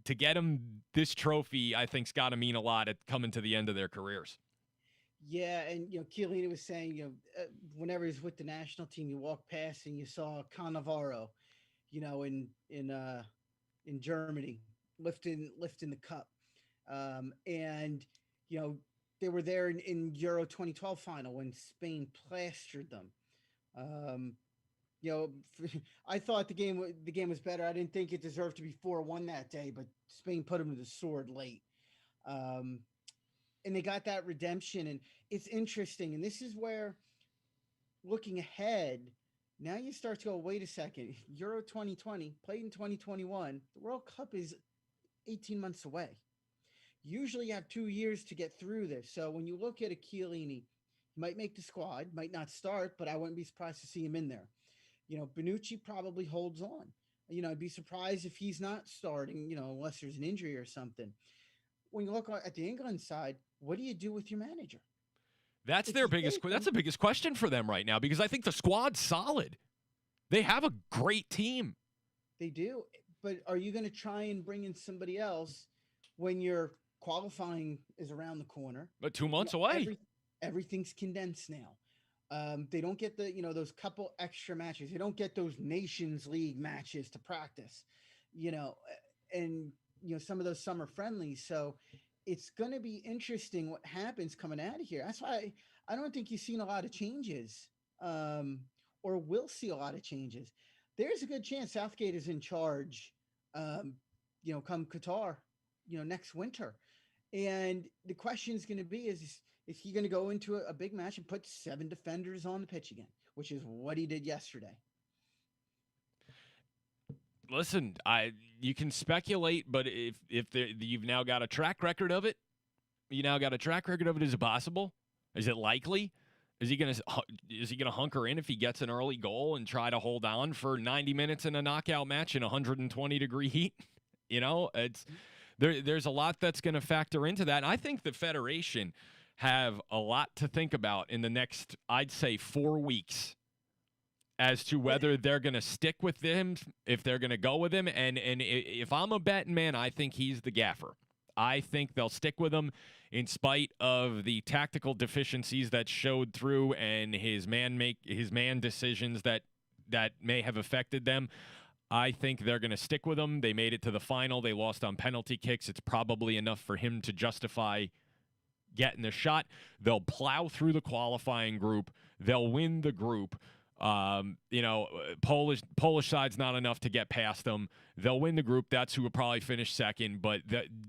to get them this trophy, I think's got to mean a lot at coming to the end of their careers. Yeah, and Chiellini was saying, whenever he's with the national team, you walk past and you saw Cannavaro, in Germany lifting the cup, and they were there in Euro 2012 final when Spain plastered them. I thought the game was better. I didn't think it deserved to be 4-1 that day, but Spain put them to the sword late. And they got that redemption. And it's interesting. And this is where, looking ahead, now you start to go, wait a second, Euro 2020, played in 2021. The World Cup is 18 months away. Usually you have 2 years to get through this. So when you look at a Chiellini, he might make the squad, might not start, but I wouldn't be surprised to see him in there. Benucci probably holds on. I'd be surprised if he's not starting, unless there's an injury or something. When you look at the England side, what do you do with your manager? That's If their you biggest. take That's him- the biggest question for them right now because I think the squad's solid. They have a great team. They do, but are you going to try and bring in somebody else when your qualifying is around the corner? But 2 months away. Everything's condensed now. They don't get those couple extra matches. They don't get those Nations League matches to practice, and some of those summer friendlies. So it's going to be interesting what happens coming out of here. That's why I don't think you've seen a lot of changes, or will see a lot of changes. There's a good chance Southgate is in charge, come Qatar, next winter. And the question is going to be, is he going to go into a big match and put 7 defenders on the pitch again, which is what he did yesterday? Listen, you can speculate, but if you've now got a track record of it, is it possible? Is it likely? Is he gonna hunker in if he gets an early goal and try to hold on for 90 minutes in a knockout match in 120-degree heat? There's a lot that's going to factor into that. And I think the Federation have a lot to think about in the next, I'd say, 4 weeks as to whether they're going to stick with him, if they're going to go with him. And if I'm a betting man, I think he's the gaffer. I think they'll stick with him in spite of the tactical deficiencies that showed through and his man decisions that may have affected them. I think they're going to stick with him. They made it to the final. They lost on penalty kicks. It's probably enough for him to justify getting the shot. They'll plow through the qualifying group. They'll win the group. Polish side's not enough to get past them. They'll win the group. That's who will probably finish second, but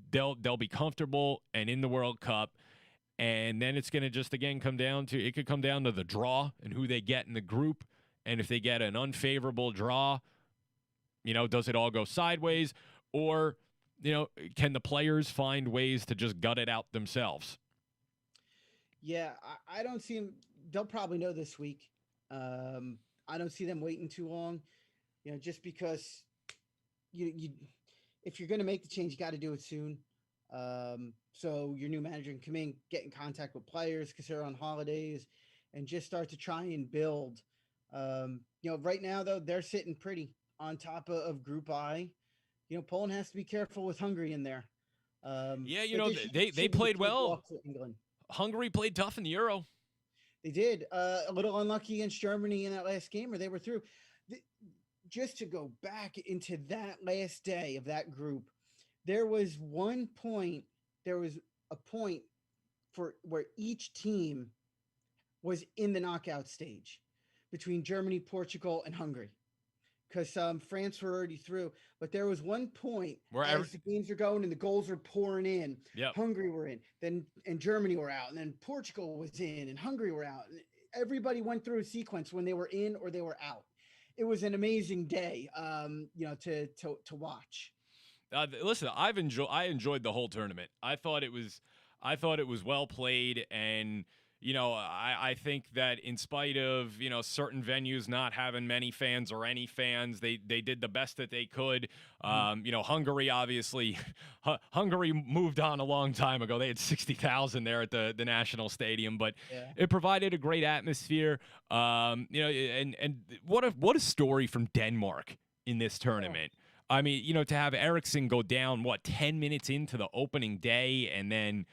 they'll be comfortable and in the World Cup. And then it's going to just, again, come down to the draw and who they get in the group. And if they get an unfavorable draw, does it all go sideways? Or, can the players find ways to just gut it out themselves? Yeah, I don't see them. They'll probably know this week. I don't see them waiting too long, just because you if you're going to make the change, you got to do it soon. So your new manager can come in, get in contact with players because they're on holidays, and just start to try and build. Right now, though, they're sitting pretty on top of Group I. Poland has to be careful with Hungary in there. They played well. Hungary played tough in the Euro. They did. A little unlucky against Germany in that last game, or they were through. Just to go back into that last day of that group, there was a point for where each team was in the knockout stage between Germany, Portugal, and Hungary. Because France were already through, but there was one point as the games are going and the goals are pouring in. Yep. Hungary were in, and Germany were out, and then Portugal was in, and Hungary were out. And everybody went through a sequence when they were in or they were out. It was an amazing day, to watch. Listen, I enjoyed the whole tournament. I thought it was well played, and I think that in spite of, certain venues not having many fans or any fans, they did the best that they could. Hungary, obviously, Hungary moved on a long time ago. They had 60,000 there at the National Stadium, but it provided a great atmosphere. And what a story from Denmark in this tournament. I mean, to have Eriksson go down, 10 minutes into the opening day, and then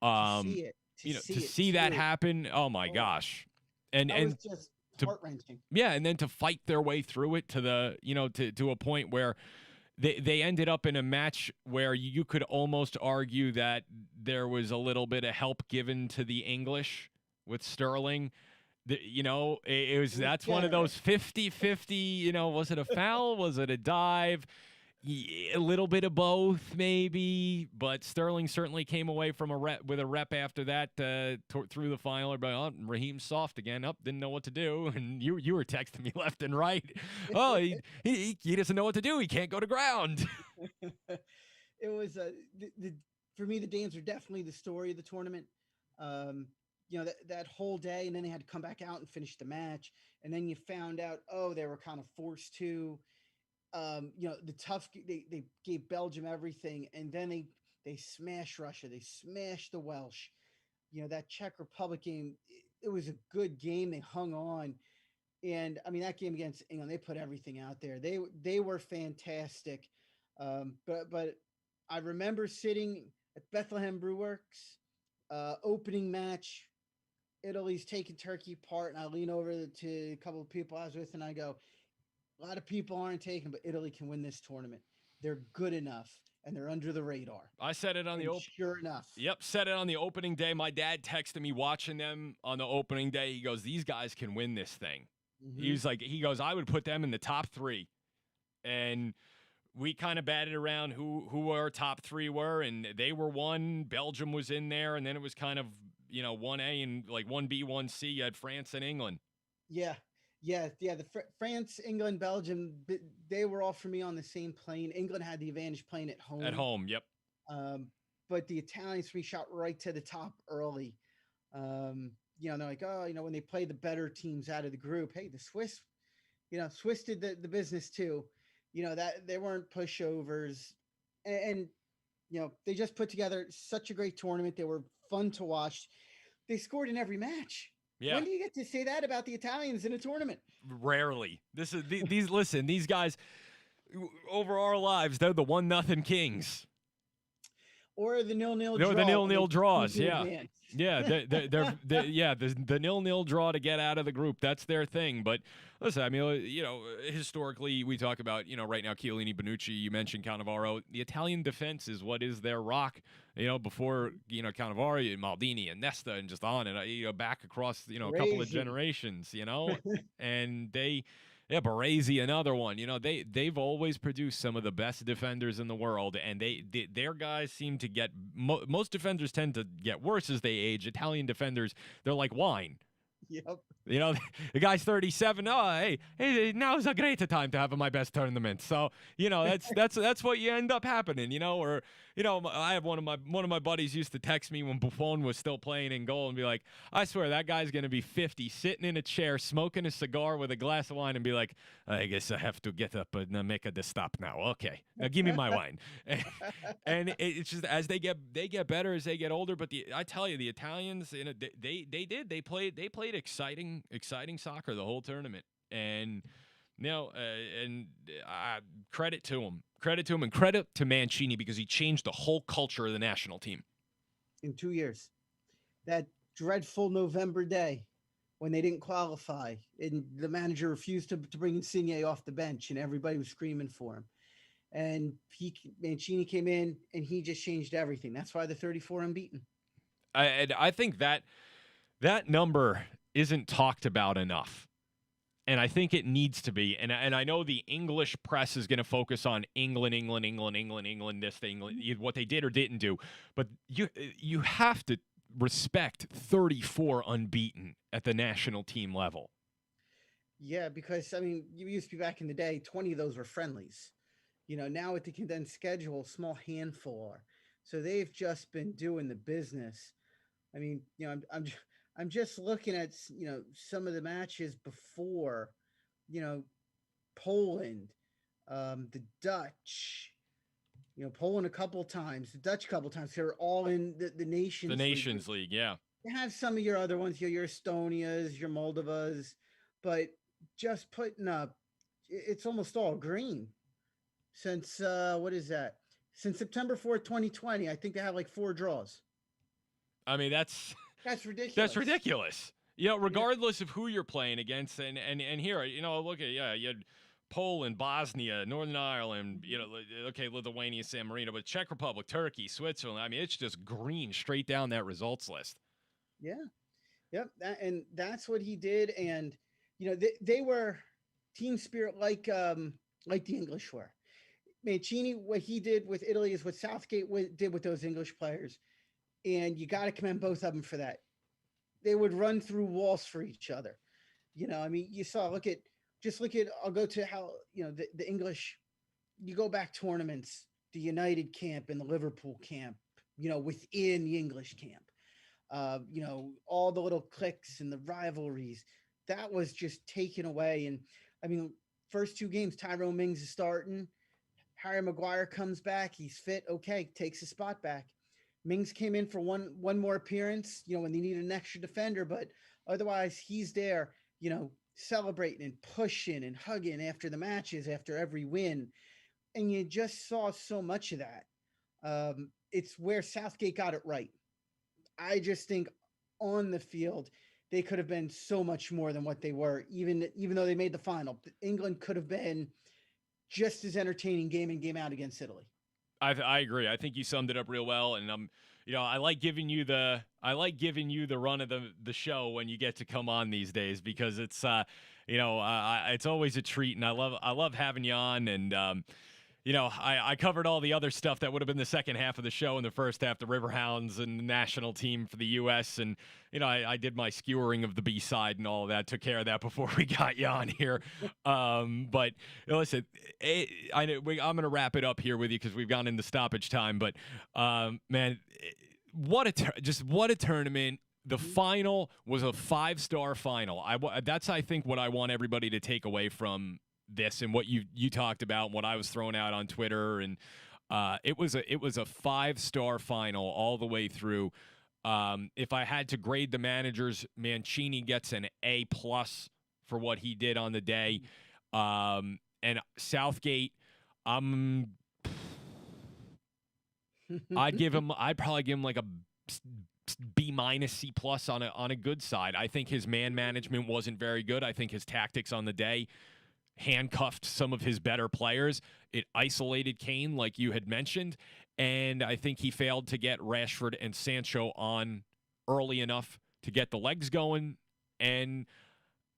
to see that happen, oh my gosh, and was just heart-wrenching. Yeah, and then to fight their way through it to the to a point where they ended up in a match where you could almost argue that there was a little bit of help given to the English with Sterling. That's one of those 50-50. Was it a foul? Was it a dive? A little bit of both, maybe, but Sterling certainly came away from with a rep after that through the final. But Raheem's soft again. Didn't know what to do, and you were texting me left and right. Oh, he doesn't know what to do. He can't go to ground. it was for me, the Danes are definitely the story of the tournament. Um, that whole day, and then they had to come back out and finish the match, and then you found out, oh, they were kind of forced to. The tough they gave Belgium everything, and then they smashed Russia, they smashed the Welsh. That Czech Republic game, it was a good game. They hung on, and I mean that game against England, they put everything out there. They were fantastic. But I remember sitting at Bethlehem Brewworks, opening match. Italy's taking Turkey apart, and I lean over to a couple of people I was with, and I go, a lot of people aren't taking, but Italy can win this tournament. They're good enough, and they're under the radar. I said it on and sure enough. Yep, said it on the opening day. My dad texted me watching them on the opening day. He goes, "These guys can win this thing." Mm-hmm. He goes, "I would put them in the top 3." And we kind of batted around who our top 3 were, and they were one. Belgium was in there, and then it was kind of 1A and like 1B, 1C. You had France and England. Yeah. The France, England, Belgium, they were all for me on the same plane. England had the advantage playing at home. At home, yep. But the Italians, for me, shot right to the top early. They're like, oh, when they play the better teams out of the group, hey, the Swiss, Swiss did the business too. That they weren't pushovers, and they just put together such a great tournament. They were fun to watch. They scored in every match. Yeah. When do you get to say that about the Italians in a tournament? Rarely. These guys over our lives, they're the 1-0 kings. Or the 0-0 draw. The 0-0 draws, yeah. Advance. Yeah, they're the 0-0 draw to get out of the group. That's their thing. But listen, I mean, historically, we talk about, right now, Chiellini, Bonucci, you mentioned Cannavaro. The Italian defense is what is their rock. Before, Cannavaro, Maldini, and Nesta, and just on and, back across, a couple of generations, and they... Yeah, Baresi, another one. They've always produced some of the best defenders in the world, and their guys seem to get most defenders tend to get worse as they age. Italian defenders, they're like wine. Yep. The guy's 37. Oh, hey, now's a great time to have my best tournament. So, that's what you end up happening, or I have one of my buddies used to text me when Buffon was still playing in goal and be like, I swear that guy's going to be 50, sitting in a chair, smoking a cigar with a glass of wine and be like, I guess I have to get up and make a stop now. Okay. Now give me my wine. And it's just as they get better as they get older, but I tell you, the Italians, they played exciting soccer the whole tournament, and credit to him, and credit to Mancini, because he changed the whole culture of the national team in 2 years. That dreadful November day when they didn't qualify, and the manager refused to bring Insigne off the bench, and everybody was screaming for him. And Mancini came in, and he just changed everything. That's why they're 34 unbeaten. I think that number isn't talked about enough. And I think it needs to be. And I know the English press is going to focus on England, this thing, what they did or didn't do. But you have to respect 34 unbeaten at the national team level. Yeah, because, I mean, you used to be back in the day, 20 of those were friendlies. Now with the condensed schedule, a small handful are. So they've just been doing the business. I mean, I'm just looking at, some of the matches before, Poland, the Dutch, Poland a couple times, the Dutch a couple times. They're all in the Nations League. The Nations League, yeah. You have some of your other ones, your Estonias, your Moldovas, but just putting up, it's almost all green since, what is that? Since September 4th, 2020, I think they have like 4 draws. I mean, that's ridiculous. That's ridiculous. Regardless of who you're playing against, and here, look at you had Poland, Bosnia, Northern Ireland, Lithuania, San Marino, but Czech Republic, Turkey, Switzerland. I mean, it's just green straight down that results list. Yeah, yep, and that's what he did, and they were team spirit like the English were. Mancini, what he did with Italy is what Southgate did with those English players. And you got to commend both of them for that. They would run through walls for each other. You saw, look at, I'll go to how, the English, you go back tournaments, the United camp and the Liverpool camp, within the English camp. All the little cliques and the rivalries, that was just taken away. And I mean, first two games, Tyrone Mings is starting. Harry Maguire comes back. He's fit. Okay, takes his spot back. Mings came in for one more appearance, when they needed an extra defender, but otherwise he's there, celebrating and pushing and hugging after the matches, after every win. And you just saw so much of that. It's where Southgate got it right. I just think on the field, they could have been so much more than what they were, even though they made the final. England could have been just as entertaining game in, game out against Italy. I agree. I think you summed it up real well, and I like giving you the run of the show when you get to come on these days, because it's it's always a treat, and I love having you on. And I covered all the other stuff that would have been the second half of the show in the first half, the Riverhounds and the national team for the U.S. And, I did my skewering of the B-side and all of that, took care of that before we got you on here. But listen, I'm going to wrap it up here with you because we've gone into stoppage time. But, man, what a tournament. The final was a 5-star final. That's, I think, what I want everybody to take away from this, and what you talked about, and what I was throwing out on Twitter, and it was a 5-star final all the way through. If I had to grade the managers, Mancini gets an A+ for what he did on the day, and Southgate, I'd probably give him like a B-, C+ on a good side. I think his man management wasn't very good. I think his tactics on the day handcuffed some of his better players. It isolated Kane, like you had mentioned, and I think he failed to get Rashford and Sancho on early enough to get the legs going. And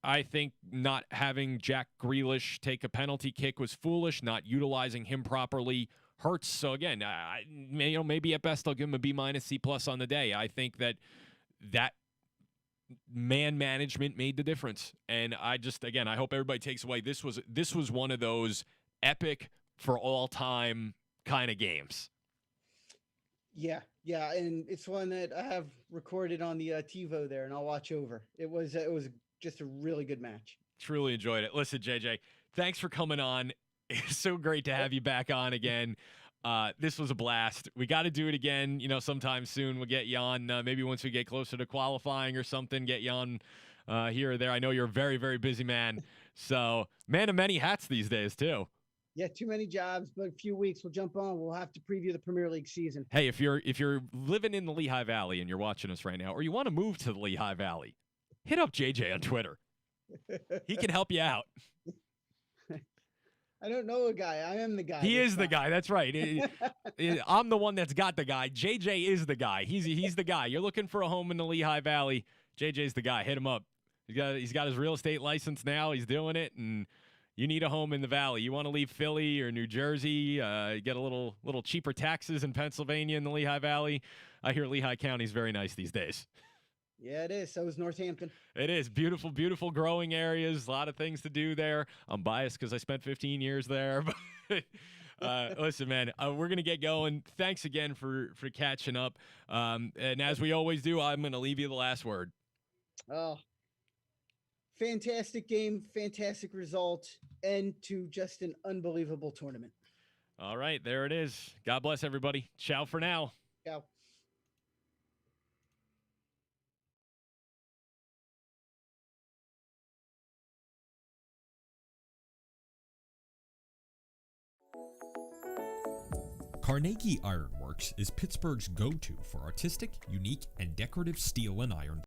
I think not having Jack Grealish take a penalty kick was foolish. Not utilizing him properly hurts. So again, maybe at best I'll give him a B-, C+ on the day. I think that man management made the difference. And I hope everybody takes away, this was one of those epic for all time kind of games. Yeah, and it's one that I have recorded on the TiVo there, and I'll watch over. It was just a really good match. Truly enjoyed it. Listen, JJ, thanks for coming on. It's so great to have you back on again. This was a blast. We got to do it again, sometime soon. We'll get you on, maybe once we get closer to qualifying or something, get you on here or there. I know you're a very, very busy man. So, man of many hats these days, too. Yeah, too many jobs, but a few weeks we'll jump on. We'll have to preview the Premier League season. Hey, if you're living in the Lehigh Valley and you're watching us right now, or you want to move to the Lehigh Valley, hit up JJ on Twitter. He can help you out. I don't know a guy. I am the guy. He is the guy. That's right. I'm the one that's got the guy. JJ is the guy. He's the guy. You're looking for a home in the Lehigh Valley. JJ's the guy. Hit him up. He's got his real estate license now. He's doing it, and you need a home in the Valley. You want to leave Philly or New Jersey, get a little cheaper taxes in Pennsylvania in the Lehigh Valley. I hear Lehigh County's very nice these days. Yeah, it is. So is Northampton. It is. Beautiful, beautiful growing areas. A lot of things to do there. I'm biased because I spent 15 years there. But listen, man, we're going to get going. Thanks again for catching up. And as we always do, I'm going to leave you the last word. Oh, fantastic game, fantastic result, and to just an unbelievable tournament. All right, there it is. God bless everybody. Ciao for now. Ciao. Carnegie Ironworks is Pittsburgh's go-to for artistic, unique, and decorative steel and iron